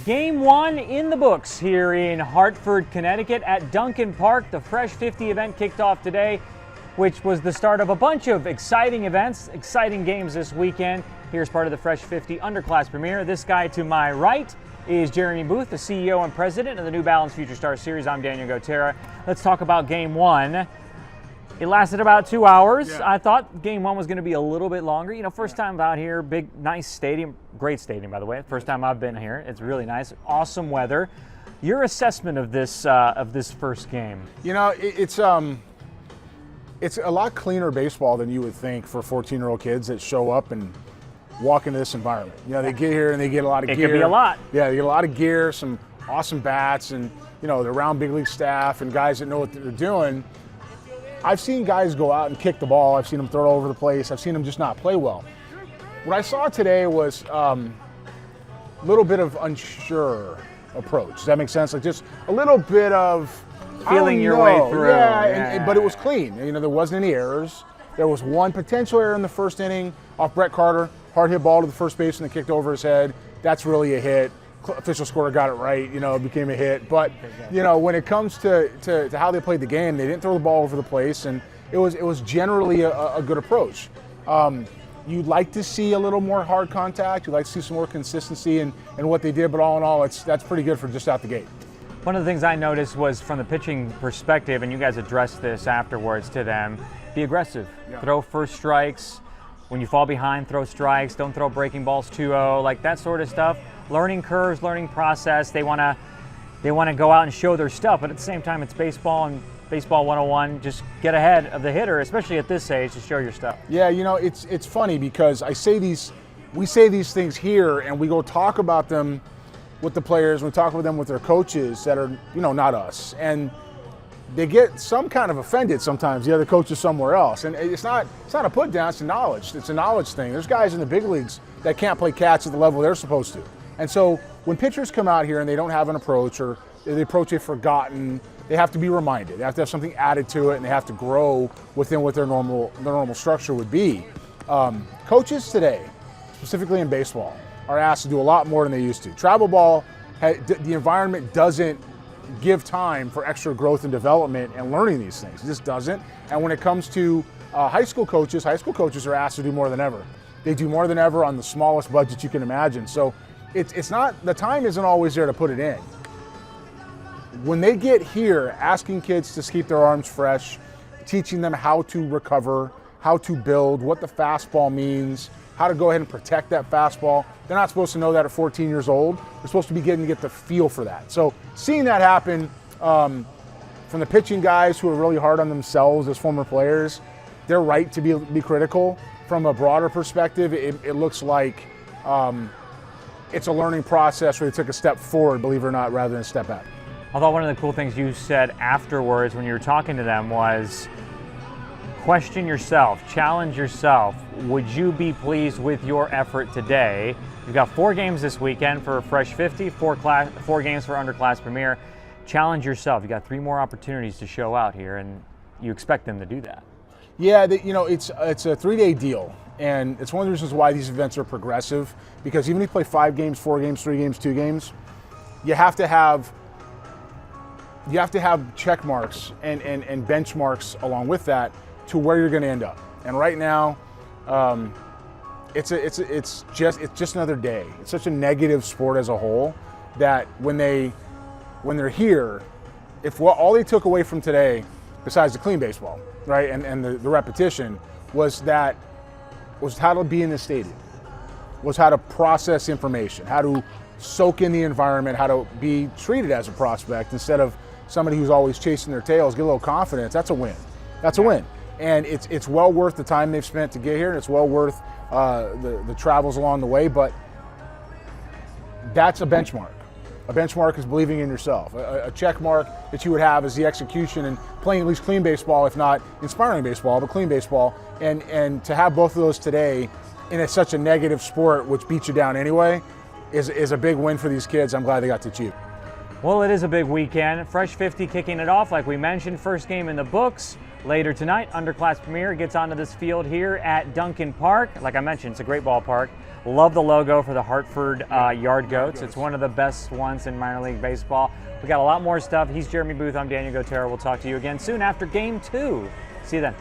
Game 1 in the books here in Hartford, Connecticut at Dunkin Park. The Fresh 50 event kicked off today, which was the start of a bunch of exciting events, exciting games this weekend. Here's part of the Fresh 50 underclass premiere. This guy to my right is Jeremy Booth, the CEO and president of the New Balance Future Star Series. I'm Daniel Gotera. Let's talk about Game 1. It lasted about 2 hours. Yeah. I thought Game 1 was going to be a little bit longer. You know, first time out here, big, nice stadium. Great stadium, by the way. First time I've been here. It's really nice. Awesome weather. Your assessment of this first game? You know, it's a lot cleaner baseball than you would think for 14-year-old kids that show up and walk into this environment. You know, they get here and they get a lot of gear. It could be a lot. Yeah, they get a lot of gear, some awesome bats, and, you know, they're around big league staff and guys that know what they're doing. I've seen guys go out and kick the ball. I've seen them throw it all over the place. I've seen them just not play well. What I saw today was a little bit of unsure approach. Does that make sense? Like just a little bit of feeling your way through. Yeah, but it was clean. You know, there wasn't any errors. There was one potential error in the first inning off Brett Carter. Hard hit ball to the first baseman that kicked over his head. That's really a hit. Official scorer got it right, you know, it became a hit. But, you know, when it comes to how they played the game, they didn't throw the ball over the place, and it was generally a good approach. You'd like to see a little more hard contact. You'd like to see some more consistency in what they did, but all in all, that's pretty good for just out the gate. One of the things I noticed was from the pitching perspective, and you guys addressed this afterwards to them, be aggressive. Yeah. Throw first strikes. When you fall behind, throw strikes. Don't throw breaking balls 2-0, like that sort of stuff. Learning curves, learning process. They want to go out and show their stuff, but at the same time, it's baseball, and baseball 101. Just get ahead of the hitter, especially at this age, to show your stuff. Yeah, you know, it's funny because we say these things here, and we go talk about them with the players. We talk with them with their coaches that are, you know, not us, and they get some kind of offended sometimes. The other coach is somewhere else, and it's not a put down. It's a knowledge. It's a knowledge thing. There's guys in the big leagues that can't play catch at the level they're supposed to. And so when pitchers come out here and they don't have an approach, or the approach they've forgotten, they have to be reminded. They have to have something added to it, and they have to grow within what their normal structure would be. Coaches today, specifically in baseball, are asked to do a lot more than they used to. Travel ball, the environment doesn't give time for extra growth and development and learning these things. It just doesn't. And when it comes to high school coaches are asked to do more than ever. They do more than ever on the smallest budget you can imagine. So it's not, the time isn't always there to put it in. When they get here, asking kids to keep their arms fresh, teaching them how to recover, how to build, what the fastball means, how to go ahead and protect that fastball. They're not supposed to know that at 14 years old. They're supposed to be getting to get the feel for that. So seeing that happen from the pitching guys who are really hard on themselves as former players, they're right to be critical. From a broader perspective, it looks like it's a learning process where they took a step forward, believe it or not, rather than a step back. I thought one of the cool things you said afterwards when you were talking to them was question yourself, challenge yourself. Would you be pleased with your effort today? You've got 4 games this weekend for Fresh 50, 4 games for Underclass Premier. Challenge yourself. You got 3 more opportunities to show out here, and you expect them to do that. Yeah, you know, it's a 3-day deal, and it's one of the reasons why these events are progressive, because even if you play 5 games, 4 games, 3 games, 2 games, you have to have check marks and benchmarks along with that to where you're going to end up. And right now, it's just another day. It's such a negative sport as a whole that when they're here, if all they took away from today, besides the clean baseball, right, and the repetition, was how to be in the stadium, was how to process information, how to soak in the environment, how to be treated as a prospect instead of somebody who's always chasing their tails. Get a little confidence. That's a win. That's a win. And it's well worth the time they've spent to get here, and it's well worth the travels along the way, but that's a benchmark. A benchmark is believing in yourself. A check mark that you would have is the execution and playing at least clean baseball, if not inspiring baseball, but clean baseball. And to have both of those today in such a negative sport, which beats you down anyway, is a big win for these kids. I'm glad they got to achieve. Well, it is a big weekend. Fresh 50 kicking it off, like we mentioned. First game in the books. Later tonight, Underclass Premier gets onto this field here at Dunkin Park. Like I mentioned, it's a great ballpark. Love the logo for the Hartford Yard Goats. It's one of the best ones in minor league baseball. We got a lot more stuff. He's Jeremy Booth. I'm Daniel Gotera. We'll talk to you again soon after Game 2. See you then.